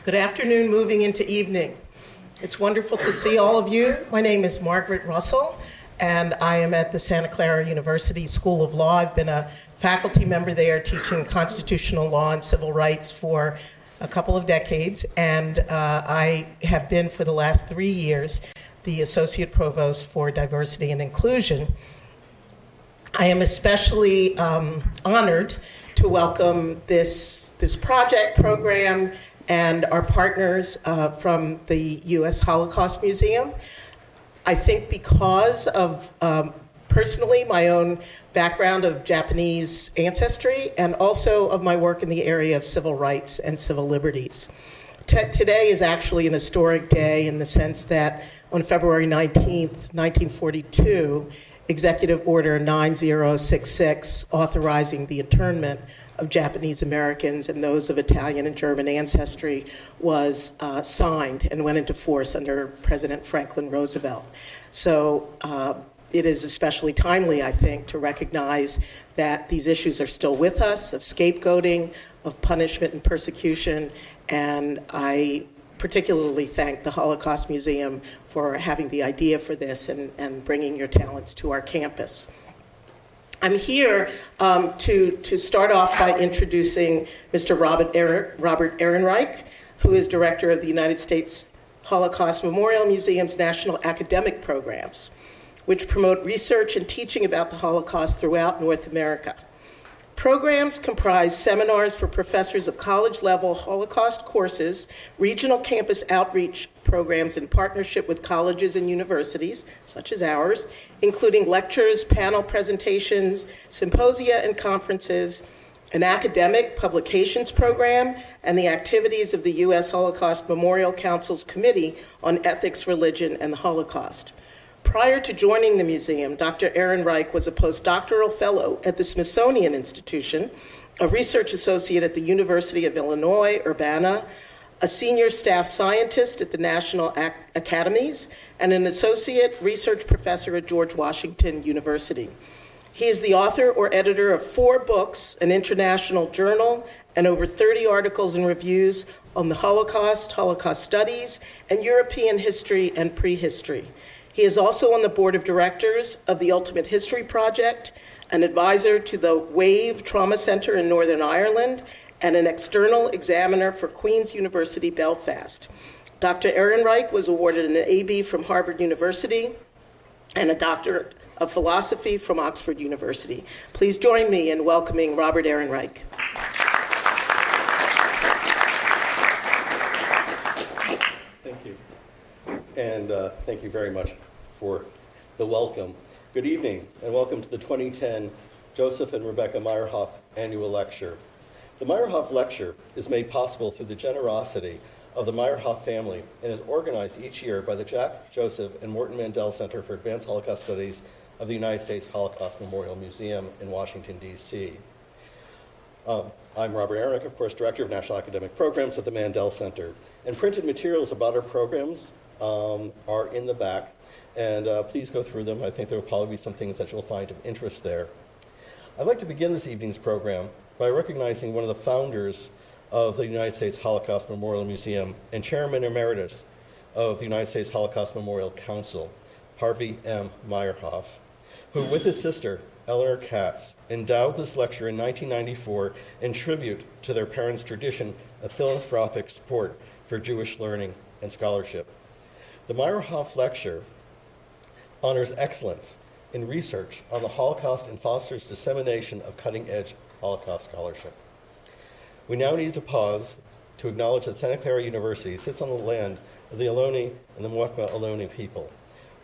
Good afternoon, moving into evening. It's wonderful to see all of you. My name is Margaret Russell, and I am at the Santa Clara University School of Law. I've been a faculty member there teaching constitutional law and civil rights for a couple of decades, and I have been for the last 3 years the Associate Provost for Diversity and Inclusion. I am especially honored to welcome this program and our partners from the U.S. Holocaust Museum. I think because of personally my own background of Japanese ancestry and also of my work in the area of civil rights and civil liberties. Today is actually an historic day in the sense that on February 19th, 1942, Executive Order 9066, authorizing the internment of Japanese Americans and those of Italian and German ancestry, was signed and went into force under President Franklin Roosevelt. So it is especially timely, I think, to recognize that these issues are still with us, of scapegoating, of punishment and persecution, and I particularly thank the Holocaust Museum for having the idea for this and bringing your talents to our campus. I'm here to start off by introducing Mr. Robert Ehrenreich, who is director of the United States Holocaust Memorial Museum's National Academic Programs, which promote research and teaching about the Holocaust throughout North America. Programs comprise seminars for professors of college-level Holocaust courses, regional campus outreach programs in partnership with colleges and universities, such as ours, including lectures, panel presentations, symposia and conferences, an academic publications program, and the activities of the U.S. Holocaust Memorial Council's Committee on Ethics, Religion, and the Holocaust. Prior to joining the museum, Dr. Ehrenreich was a postdoctoral fellow at the Smithsonian Institution, a research associate at the University of Illinois, Urbana, a senior staff scientist at the National Academies, and an associate research professor at George Washington University. He is the author or editor of 4 books, an international journal, and over 30 articles and reviews on the Holocaust, Holocaust studies, and European history and prehistory. He is also on the board of directors of the Ultimate History Project, an advisor to the WAVE Trauma Center in Northern Ireland, and an external examiner for Queen's University Belfast. Dr. Ehrenreich was awarded an AB from Harvard University and a Doctorate of Philosophy from Oxford University. Please join me in welcoming Robert Ehrenreich. Thank you. And thank you very much for the welcome. Good evening, and welcome to the 2010 Joseph and Rebecca Meyerhoff Annual Lecture. The Meyerhoff Lecture is made possible through the generosity of the Meyerhoff family and is organized each year by the Jack Joseph and Morton Mandel Center for Advanced Holocaust Studies of the United States Holocaust Memorial Museum in Washington, D.C. I'm Robert Ehrenreich, of course, Director of National Academic Programs at the Mandel Center. And printed materials about our programs are in the back, and please go through them. I think there will probably be some things that you'll find of interest there. I'd like to begin this evening's program by recognizing one of the founders of the United States Holocaust Memorial Museum and Chairman Emeritus of the United States Holocaust Memorial Council, Harvey M. Meyerhoff, who with his sister, Eleanor Katz, endowed this lecture in 1994 in tribute to their parents' tradition of philanthropic support for Jewish learning and scholarship. The Meyerhoff Lecture honors excellence in research on the Holocaust and fosters dissemination of cutting-edge Holocaust scholarship. We now need to pause to acknowledge that Santa Clara University sits on the land of the Ohlone and the Muwekma Ohlone people,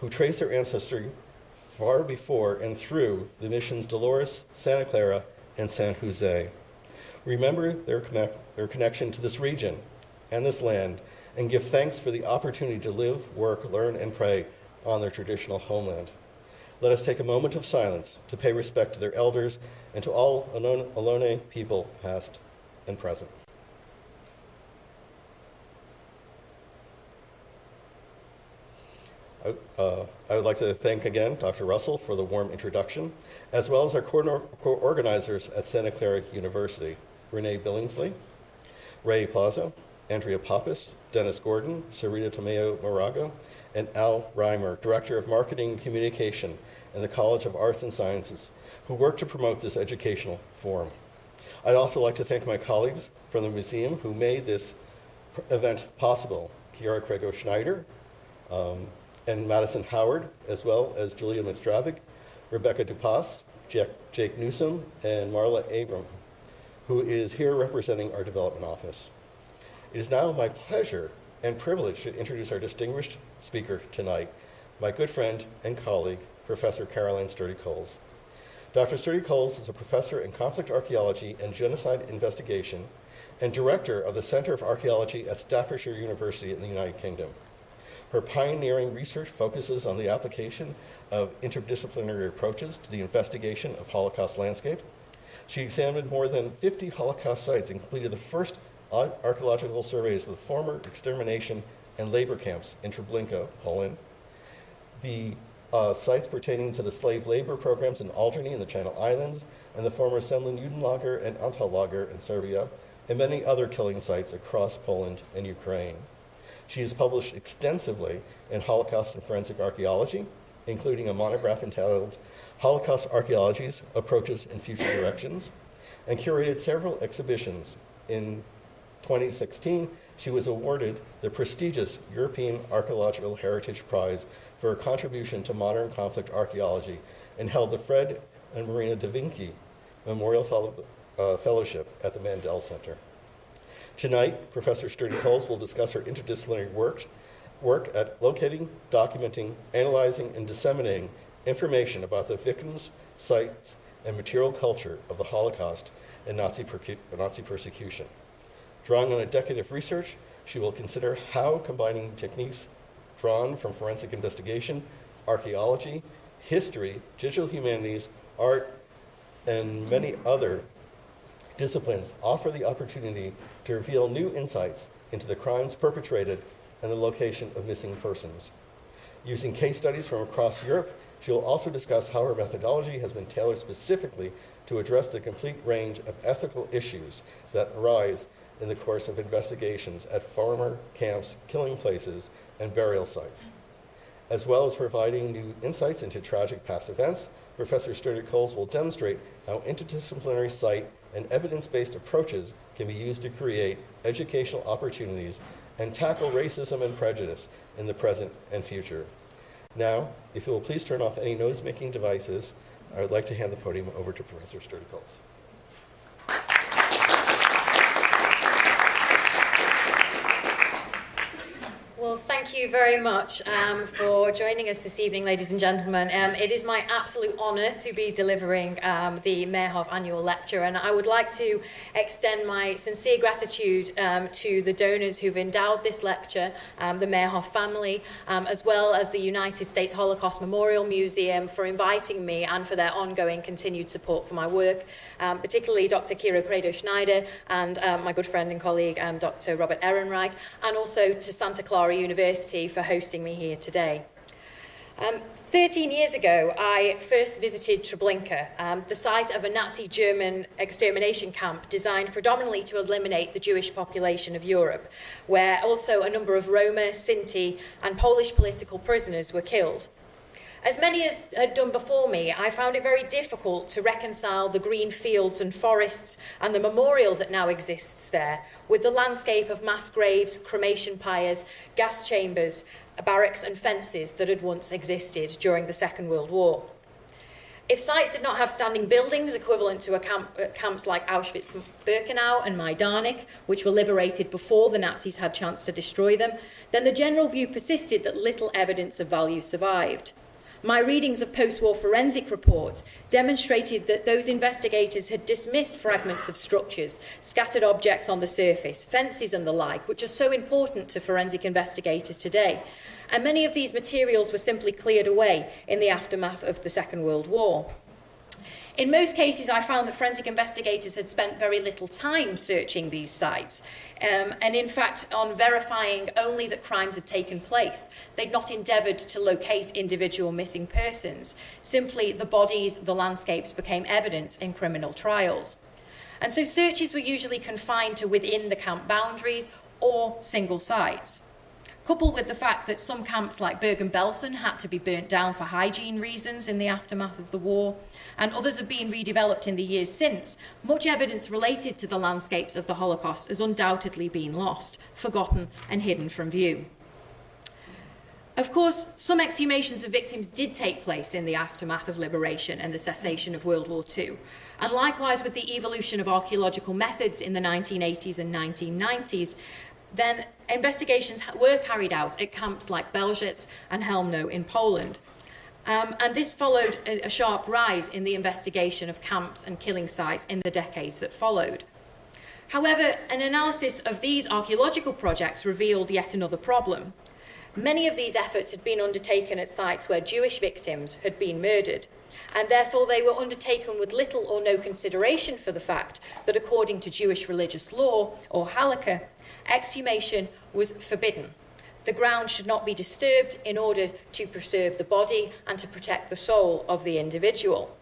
who trace their ancestry far before and through the missions Dolores, Santa Clara, and San Jose. Remember their connection to this region and this land, and give thanks for the opportunity to live, work, learn, and pray on their traditional homeland. Let us take a moment of silence to pay respect to their elders and to all Ohlone people, past and present. I would like to thank again Dr. Russell for the warm introduction, as well as our co-organizers at Santa Clara University, Renee Billingsley, Ray Plaza, Andrea Pappas, Dennis Gordon, Sarita Tomeo Moraga, and Al Reimer, Director of Marketing and Communication in the College of Arts and Sciences, who work to promote this educational forum. I'd also like to thank my colleagues from the museum who made this event possible, Kiara Crego-Schneider and Madison Howard, as well as Julia McStravick, Rebecca Dupas, Jake Newsom, and Marla Abram, who is here representing our development office. It is now my pleasure and privilege to introduce our distinguished speaker tonight, my good friend and colleague, Professor Caroline Sturdy Colls. Dr. Sturdy Colls is a professor in conflict archaeology and genocide investigation and director of the Center of Archaeology at Staffordshire University in the United Kingdom. Her pioneering research focuses on the application of interdisciplinary approaches to the investigation of Holocaust landscape. She examined more than 50 Holocaust sites and completed the first archaeological surveys of the former extermination and labor camps in Treblinka, Poland, the sites pertaining to the slave labor programs in Alderney and the Channel Islands, and the former Semlin-Judenlager and Antal-Lager in Serbia, and many other killing sites across Poland and Ukraine. She has published extensively in Holocaust and forensic archaeology, including a monograph entitled Holocaust Archaeologies, Approaches and Future Directions, and curated several exhibitions. In 2016, she was awarded the prestigious European Archaeological Heritage Prize for her contribution to modern conflict archaeology and held the Fred and Marina da Vinci Memorial Fellowship at the Mandel Center. Tonight, Professor Sturdy Colls will discuss her interdisciplinary work at locating, documenting, analyzing, and disseminating information about the victims, sites, and material culture of the Holocaust and Nazi persecution. Drawing on a decade of research, she will consider how combining techniques drawn from forensic investigation, archaeology, history, digital humanities, art, and many other disciplines offer the opportunity to reveal new insights into the crimes perpetrated and the location of missing persons. Using case studies from across Europe, she will also discuss how her methodology has been tailored specifically to address the complete range of ethical issues that arise in the course of investigations at former camps, killing places, and burial sites. As well as providing new insights into tragic past events, Professor Sturdy Colls will demonstrate how interdisciplinary site and evidence-based approaches can be used to create educational opportunities and tackle racism and prejudice in the present and future. Now, if you will please turn off any noise-making devices, I would like to hand the podium over to Professor Sturdy Colls. Well, thank you very much for joining us this evening, ladies and gentlemen. It is my absolute honour to be delivering the Meyerhoff Annual Lecture, and I would like to extend my sincere gratitude to the donors who've endowed this lecture, the Meyerhoff family, as well as the United States Holocaust Memorial Museum for inviting me and for their ongoing continued support for my work, particularly Dr. Kiara Crego-Schneider and my good friend and colleague, Dr. Robert Ehrenreich, and also to Santa Clara University for hosting me here today. 13 years ago, I first visited Treblinka, the site of a Nazi German extermination camp designed predominantly to eliminate the Jewish population of Europe, where also a number of Roma, Sinti, and Polish political prisoners were killed. As many as had done before me, I found it very difficult to reconcile the green fields and forests and the memorial that now exists there with the landscape of mass graves, cremation pyres, gas chambers, barracks and fences that had once existed during the Second World War. If sites did not have standing buildings equivalent to camps like Auschwitz-Birkenau and Majdanek, which were liberated before the Nazis had a chance to destroy them, then the general view persisted that little evidence of value survived. My readings of post-war forensic reports demonstrated that those investigators had dismissed fragments of structures, scattered objects on the surface, fences and the like, which are so important to forensic investigators today. And many of these materials were simply cleared away in the aftermath of the Second World War. In most cases, I found that forensic investigators had spent very little time searching these sites, and in fact, on verifying only that crimes had taken place. They'd not endeavoured to locate individual missing persons. Simply, the bodies, the landscapes became evidence in criminal trials. And so searches were usually confined to within the camp boundaries or single sites. Coupled with the fact that some camps like Bergen-Belsen had to be burnt down for hygiene reasons in the aftermath of the war, and others have been redeveloped in the years since, much evidence related to the landscapes of the Holocaust has undoubtedly been lost, forgotten, and hidden from view. Of course, some exhumations of victims did take place in the aftermath of liberation and the cessation of World War II. And likewise with the evolution of archaeological methods in the 1980s and 1990s, then investigations were carried out at camps like Belzec and Chełmno in Poland. And this followed a sharp rise in the investigation of camps and killing sites in the decades that followed. However, an analysis of these archaeological projects revealed yet another problem. Many of these efforts had been undertaken at sites where Jewish victims had been murdered, and therefore they were undertaken with little or no consideration for the fact that according to Jewish religious law, or halakha, exhumation was forbidden. The ground should not be disturbed in order to preserve the body and to protect the soul of the individual.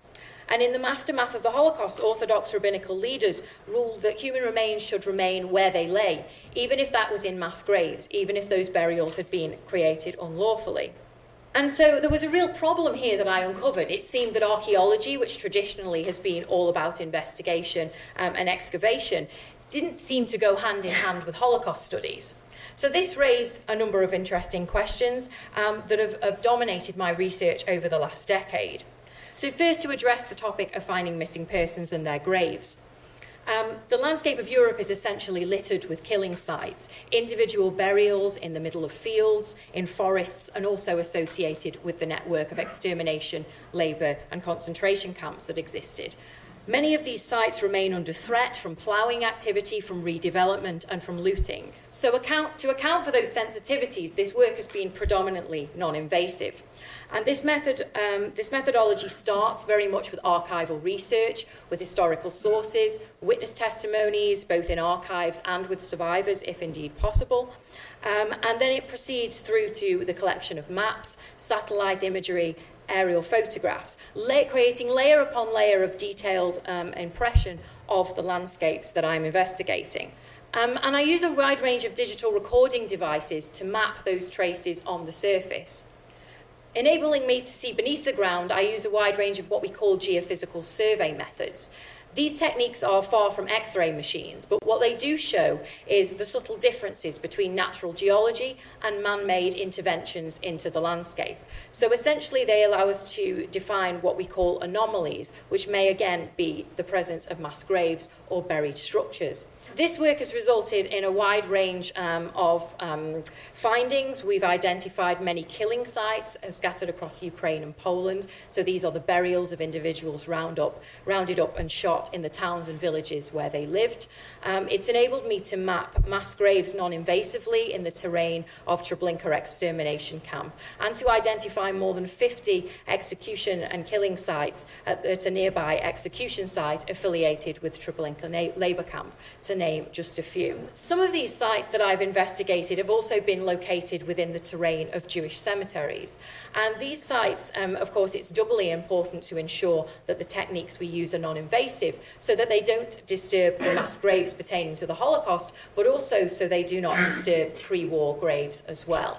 And in the aftermath of the Holocaust, Orthodox rabbinical leaders ruled that human remains should remain where they lay, even if that was in mass graves, even if those burials had been created unlawfully. And so there was a real problem here that I uncovered. It seemed that archaeology, which traditionally has been all about investigation and excavation, didn't seem to go hand in hand with Holocaust studies. So this raised a number of interesting questions that have dominated my research over the last decade. So first, to address the topic of finding missing persons and their graves. The landscape of Europe is essentially littered with killing sites, individual burials in the middle of fields, in forests, and also associated with the network of extermination, labour and concentration camps that existed. Many of these sites remain under threat from ploughing activity, from redevelopment and from looting. So to account for those sensitivities, this work has been predominantly non-invasive. And this methodology starts very much with archival research, with historical sources, witness testimonies, both in archives and with survivors, if indeed possible. And then it proceeds through to the collection of maps, satellite imagery, aerial photographs, creating layer upon layer of detailed impression of the landscapes that I'm investigating. And I use a wide range of digital recording devices to map those traces on the surface. Enabling me to see beneath the ground, I use a wide range of what we call geophysical survey methods. These techniques are far from X-ray machines, but what they do show is the subtle differences between natural geology and man-made interventions into the landscape. So essentially they allow us to define what we call anomalies, which may again be the presence of mass graves or buried structures. This work has resulted in a wide range of findings. We've identified many killing sites scattered across Ukraine and Poland. So these are the burials of individuals rounded up and shot in the towns and villages where they lived. It's enabled me to map mass graves non-invasively in the terrain of Treblinka extermination camp and to identify more than 50 execution and killing sites at a nearby execution site affiliated with Treblinka labour camp, to name just a few. Some of these sites that I've investigated have also been located within the terrain of Jewish cemeteries. And these sites, of course, it's doubly important to ensure that the techniques we use are non-invasive so that they don't disturb the mass graves pertaining to the Holocaust, but also so they do not disturb pre-war graves as well.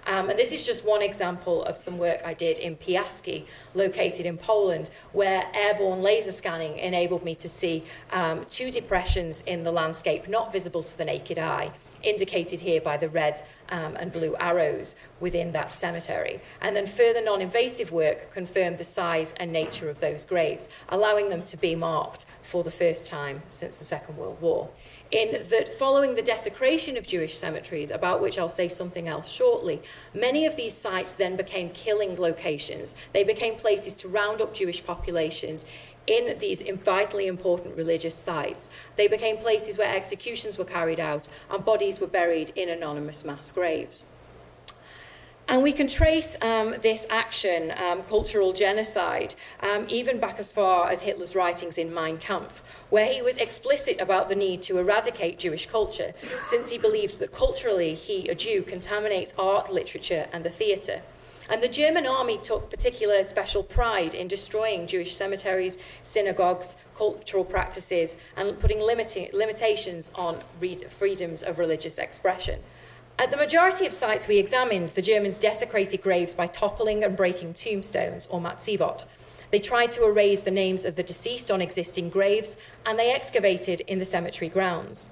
And this is just one example of some work I did in Piaski, located in Poland, where airborne laser scanning enabled me to see two depressions in the landscape not visible to the naked eye, indicated here by the red and blue arrows within that cemetery. And then further non-invasive work confirmed the size and nature of those graves, allowing them to be marked for the first time since the Second World War. In that following the desecration of Jewish cemeteries, about which I'll say something else shortly, many of these sites then became killing locations. They became places to round up Jewish populations in these vitally important religious sites. They became places where executions were carried out and bodies were buried in anonymous mass graves. And we can trace this action, cultural genocide, even back as far as Hitler's writings in Mein Kampf, where he was explicit about the need to eradicate Jewish culture, since he believed that culturally he, a Jew, contaminates art, literature, and the theatre. And the German army took particular special pride in destroying Jewish cemeteries, synagogues, cultural practices, and putting limitations on freedoms of religious expression. At the majority of sites we examined, the Germans desecrated graves by toppling and breaking tombstones, or matzivot. They tried to erase the names of the deceased on existing graves, and they excavated in the cemetery grounds.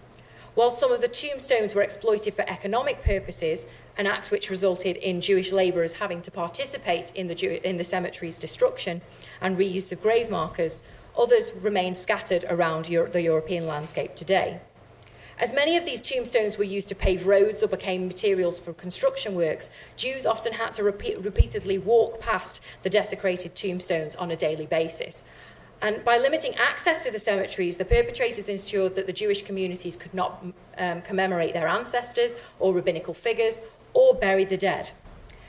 While some of the tombstones were exploited for economic purposes, an act which resulted in Jewish labourers having to participate in the cemetery's destruction and reuse of grave markers, others remain scattered around the European landscape today. As many of these tombstones were used to pave roads or became materials for construction works, Jews often had to repeatedly walk past the desecrated tombstones on a daily basis. And by limiting access to the cemeteries, the perpetrators ensured that the Jewish communities could not commemorate their ancestors or rabbinical figures or bury the dead.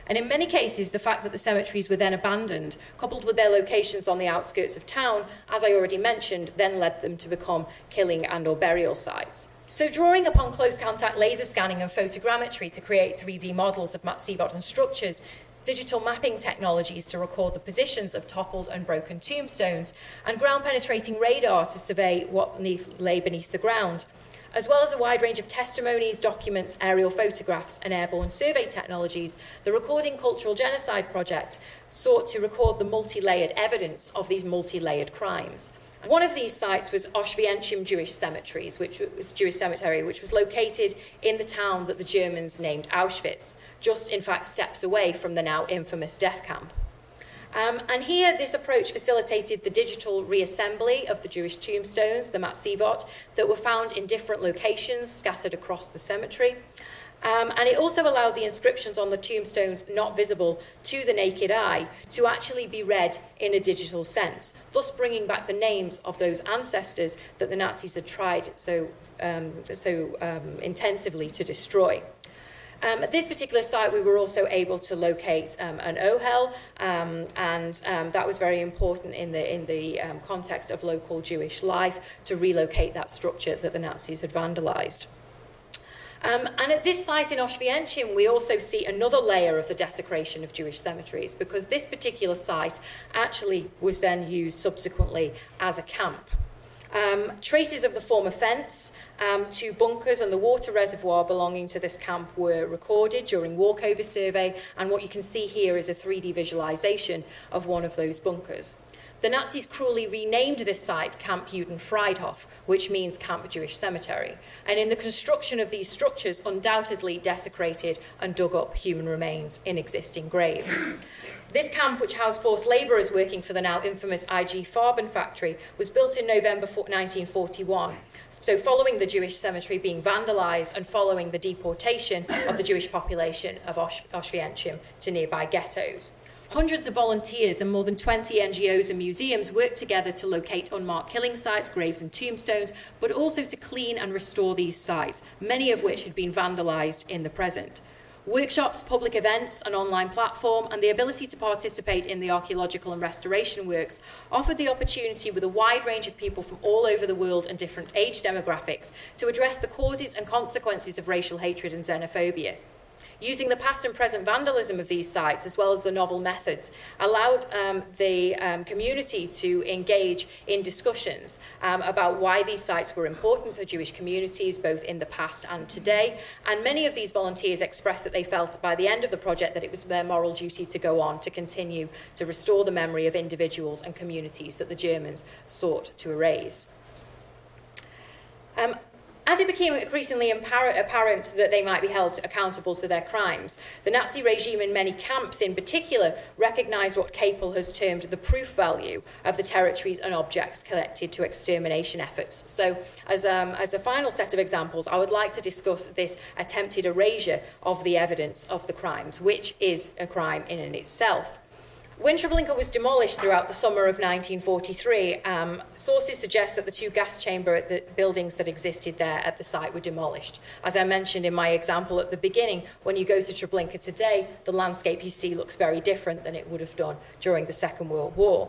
And in many cases, the fact that the cemeteries were then abandoned, coupled with their locations on the outskirts of town, as I already mentioned, then led them to become killing and or burial sites. So drawing upon close contact laser scanning and photogrammetry to create 3D models of matzivot and structures, digital mapping technologies to record the positions of toppled and broken tombstones, and ground-penetrating radar to survey what lay beneath the ground, as well as a wide range of testimonies, documents, aerial photographs, and airborne survey technologies, the Recording Cultural Genocide project sought to record the multi-layered evidence of these multi-layered crimes. One of these sites was Oświęcim Jewish Cemetery, which was located in the town that the Germans named Auschwitz, just in fact steps away from the now infamous death camp. And here, this approach facilitated the digital reassembly of the Jewish tombstones, the matzivot, that were found in different locations scattered across the cemetery. And it also allowed the inscriptions on the tombstones not visible to the naked eye to actually be read in a digital sense, thus bringing back the names of those ancestors that the Nazis had tried so intensively to destroy. At this particular site, we were also able to locate an ohel, and that was very important in the context of local Jewish life to relocate that structure that the Nazis had vandalized. And at this site in Oświęcim, we also see another layer of the desecration of Jewish cemeteries, because this particular site actually was then used subsequently as a camp. Traces of the former fence, 2 bunkers and the water reservoir belonging to this camp were recorded during walkover survey, and what you can see here is a 3D visualization of one of those bunkers. The Nazis cruelly renamed this site Camp Judenfriedhof, which means Camp Jewish Cemetery, and in the construction of these structures undoubtedly desecrated and dug up human remains in existing graves. This camp, which housed forced labourers working for the now infamous IG Farben factory, was built in November 1941. So following the Jewish cemetery being vandalised and following the deportation of the Jewish population of Oświęcim to nearby ghettos. Hundreds of volunteers and more than 20 NGOs and museums worked together to locate unmarked killing sites, graves and tombstones, but also to clean and restore these sites, many of which had been vandalised in the present. Workshops, public events, an online platform, and the ability to participate in the archaeological and restoration works offered the opportunity with a wide range of people from all over the world and different age demographics to address the causes and consequences of racial hatred and xenophobia. Using the past and present vandalism of these sites, as well as the novel methods, allowed the community to engage in discussions about why these sites were important for Jewish communities, both in the past and today. And many of these volunteers expressed that they felt by the end of the project that it was their moral duty to go on, to continue to restore the memory of individuals and communities that the Germans sought to erase. As it became increasingly apparent that they might be held accountable to their crimes, the Nazi regime in many camps in particular recognised what Capel has termed the proof value of the territories and objects collected to extermination efforts. So as a final set of examples, I would like to discuss this attempted erasure of the evidence of the crimes, which is a crime in and itself. When Treblinka was demolished throughout the summer of 1943, sources suggest that the 2 gas chamber buildings that existed there at the site were demolished. As I mentioned in my example at the beginning, when you go to Treblinka today, the landscape you see looks very different than it would have done during the Second World War.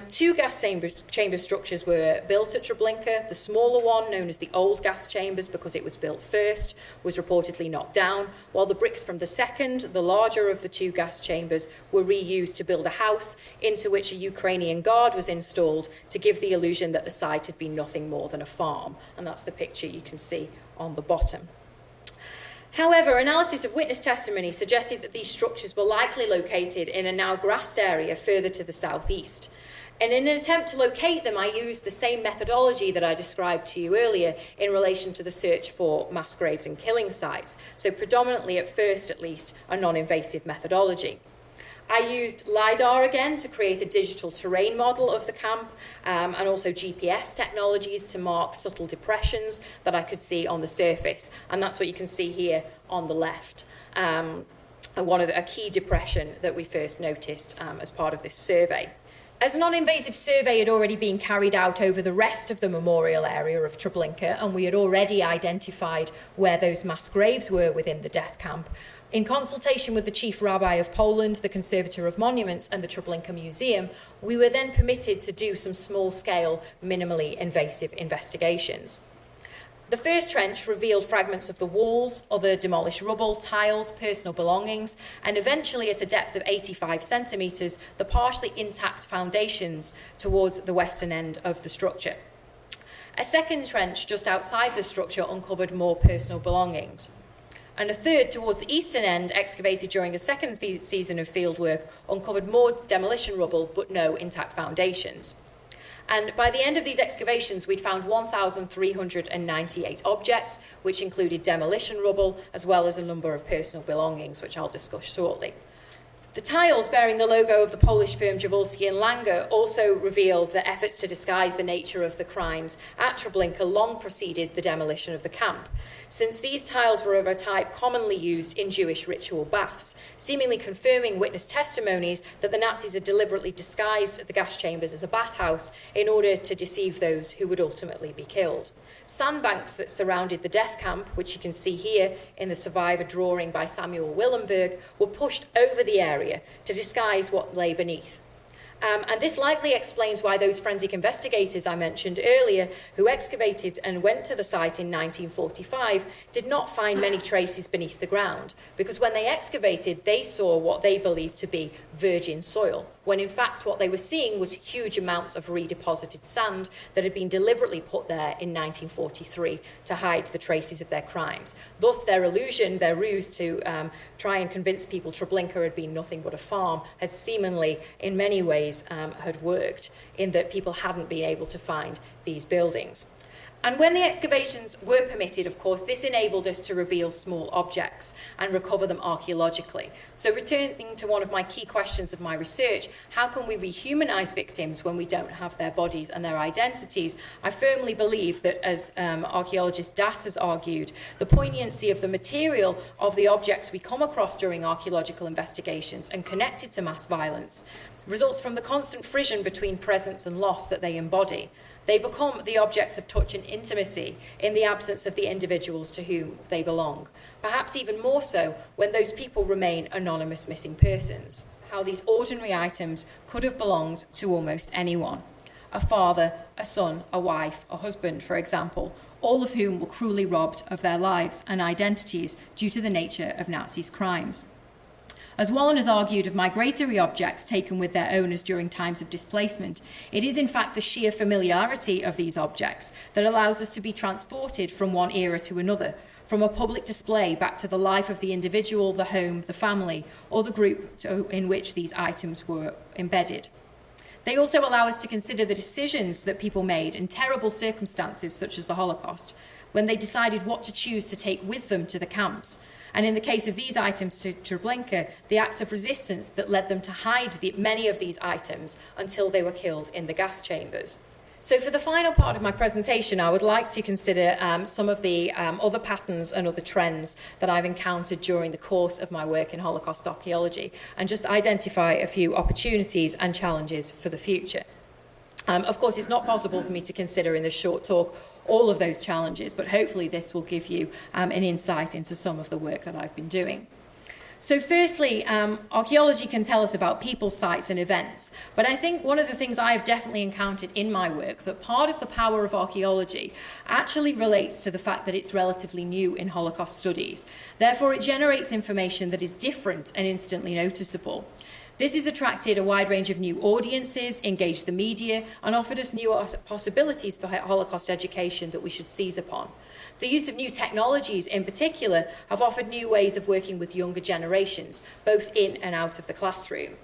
Two gas chamber structures were built at Treblinka. The smaller one, known as the old gas chambers because it was built first, was reportedly knocked down, while the bricks from the second, the larger of the two gas chambers, were reused to build a house into which a Ukrainian guard was installed to give the illusion that the site had been nothing more than a farm. And that's the picture you can see on the bottom. However, analysis of witness testimony suggested that these structures were likely located in a now grassed area further to the southeast. And in an attempt to locate them, I used the same methodology that I described to you earlier in relation to the search for mass graves and killing sites. So predominantly, at first at least, a non-invasive methodology. I used LiDAR again to create a digital terrain model of the camp and also GPS technologies to mark subtle depressions that I could see on the surface. And that's what you can see here on the left. A key depression that we first noticed as part of this survey. As a non-invasive survey had already been carried out over the rest of the memorial area of Treblinka, and we had already identified where those mass graves were within the death camp, in consultation with the Chief Rabbi of Poland, the Conservator of Monuments, and the Treblinka Museum, we were then permitted to do some small-scale, minimally invasive investigations. The first trench revealed fragments of the walls, other demolished rubble, tiles, personal belongings, and eventually at a depth of 85 centimetres, the partially intact foundations towards the western end of the structure. A second trench just outside the structure uncovered more personal belongings. And a third towards the eastern end, excavated during a second season of fieldwork, uncovered more demolition rubble but no intact foundations. And by the end of these excavations, we'd found 1,398 objects, which included demolition rubble, as well as a number of personal belongings, which I'll discuss shortly. The tiles bearing the logo of the Polish firm Jaworski and Langer also revealed that efforts to disguise the nature of the crimes at Treblinka long preceded the demolition of the camp, since these tiles were of a type commonly used in Jewish ritual baths, seemingly confirming witness testimonies that the Nazis had deliberately disguised the gas chambers as a bathhouse in order to deceive those who would ultimately be killed. Sandbanks that surrounded the death camp, which you can see here in the survivor drawing by Samuel Willenberg, were pushed over the area to disguise what lay beneath. And this likely explains why those forensic investigators I mentioned earlier, who excavated and went to the site in 1945, did not find many traces beneath the ground, because when they excavated, they saw what they believed to be virgin soil, when in fact what they were seeing was huge amounts of redeposited sand that had been deliberately put there in 1943 to hide the traces of their crimes. Thus, their illusion, their ruse to try and convince people Treblinka had been nothing but a farm, had seemingly, in many ways, had worked, in that people hadn't been able to find these buildings. And when the excavations were permitted, of course, this enabled us to reveal small objects and recover them archaeologically. So returning to one of my key questions of my research, how can we rehumanize victims when we don't have their bodies and their identities? I firmly believe that, as archaeologist Das has argued, the poignancy of the material of the objects we come across during archaeological investigations and connected to mass violence results from the constant frisson between presence and loss that they embody. They become the objects of touch and intimacy in the absence of the individuals to whom they belong, perhaps even more so when those people remain anonymous missing persons. How these ordinary items could have belonged to almost anyone. A father, a son, a wife, a husband, for example, all of whom were cruelly robbed of their lives and identities due to the nature of Nazis' crimes. As Wallen has argued of migratory objects taken with their owners during times of displacement, it is in fact the sheer familiarity of these objects that allows us to be transported from one era to another, from a public display back to the life of the individual, the home, the family, or the group in which these items were embedded. They also allow us to consider the decisions that people made in terrible circumstances such as the Holocaust, when they decided what to choose to take with them to the camps. And in the case of these items to Treblinka, the acts of resistance that led them to hide many of these items until they were killed in the gas chambers. So for the final part of my presentation, I would like to consider some of the other patterns and other trends that I've encountered during the course of my work in Holocaust archaeology, and just identify a few opportunities and challenges for the future. Of course, it's not possible for me to consider in this short talk all of those challenges, but hopefully this will give you an insight into some of the work that I've been doing. So firstly, archaeology can tell us about people, sites and events. But I think one of the things I have definitely encountered in my work, that part of the power of archaeology actually relates to the fact that it's relatively new in Holocaust studies. Therefore, it generates information that is different and instantly noticeable. This has attracted a wide range of new audiences, engaged the media, and offered us new possibilities for Holocaust education that we should seize upon. The use of new technologies in particular have offered new ways of working with younger generations, both in and out of the classroom.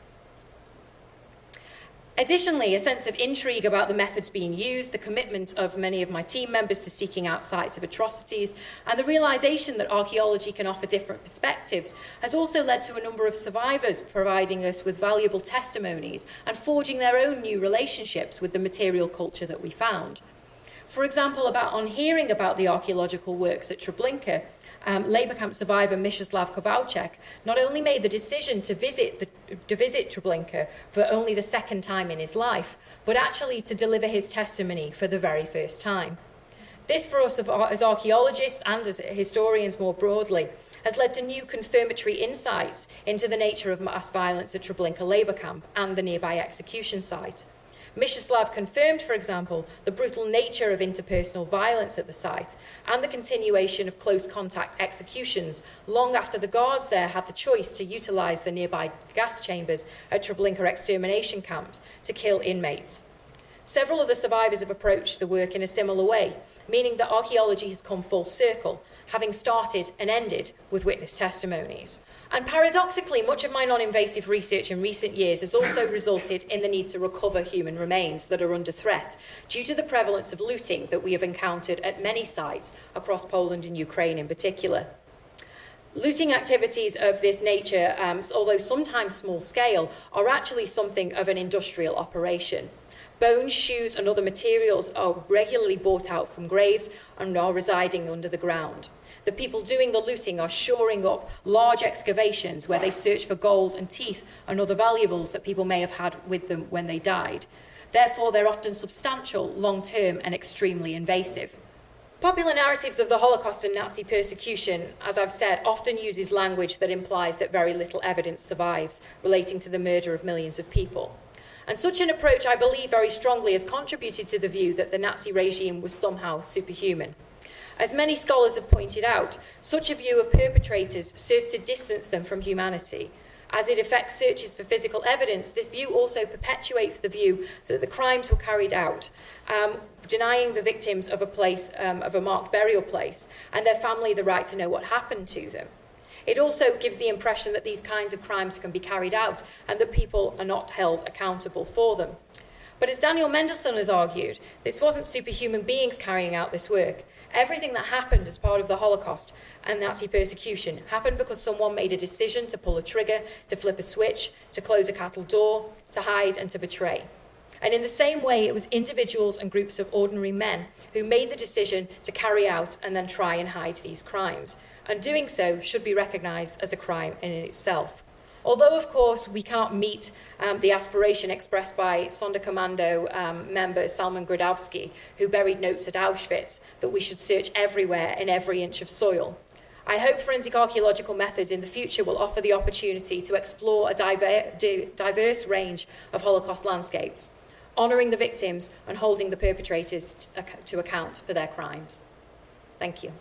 Additionally, a sense of intrigue about the methods being used, the commitment of many of my team members to seeking out sites of atrocities, and the realization that archaeology can offer different perspectives has also led to a number of survivors providing us with valuable testimonies and forging their own new relationships with the material culture that we found. For example, on hearing about the archaeological works at Treblinka, labour camp survivor Meyerhoff Kowalczyk not only made the decision to visit Treblinka for only the second time in his life, but actually to deliver his testimony for the very first time. This, for us as archaeologists and as historians more broadly, has led to new confirmatory insights into the nature of mass violence at Treblinka labour camp and the nearby execution site. Meyerhoff confirmed, for example, the brutal nature of interpersonal violence at the site and the continuation of close contact executions long after the guards there had the choice to utilise the nearby gas chambers at Treblinka extermination camps to kill inmates. Several of the survivors have approached the work in a similar way, meaning that archaeology has come full circle, having started and ended with witness testimonies. And paradoxically, much of my non-invasive research in recent years has also resulted in the need to recover human remains that are under threat due to the prevalence of looting that we have encountered at many sites across Poland and Ukraine in particular. Looting activities of this nature, although sometimes small scale, are actually something of an industrial operation. Bones, shoes and other materials are regularly bought out from graves and are residing under the ground. The people doing the looting are shoring up large excavations where they search for gold and teeth and other valuables that people may have had with them when they died. Therefore, they're often substantial, long-term and extremely invasive. Popular narratives of the Holocaust and Nazi persecution, as I've said, often uses language that implies that very little evidence survives relating to the murder of millions of people. And such an approach, I believe very strongly, has contributed to the view that the Nazi regime was somehow superhuman. As many scholars have pointed out, such a view of perpetrators serves to distance them from humanity. As it affects searches for physical evidence, this view also perpetuates the view that the crimes were carried out, denying the victims of a marked burial place and their family the right to know what happened to them. It also gives the impression that these kinds of crimes can be carried out and that people are not held accountable for them. But as Daniel Mendelsohn has argued, this wasn't superhuman beings carrying out this work. Everything that happened as part of the Holocaust and Nazi persecution happened because someone made a decision to pull a trigger, to flip a switch, to close a cattle door, to hide and to betray. And in the same way, it was individuals and groups of ordinary men who made the decision to carry out and then try and hide these crimes. And doing so should be recognised as a crime in itself. Although, of course, we cannot meet the aspiration expressed by Sonderkommando member Salman Gradowski, who buried notes at Auschwitz, that we should search everywhere in every inch of soil. I hope forensic archaeological methods in the future will offer the opportunity to explore a diverse range of Holocaust landscapes, honouring the victims and holding the perpetrators to account for their crimes. Thank you.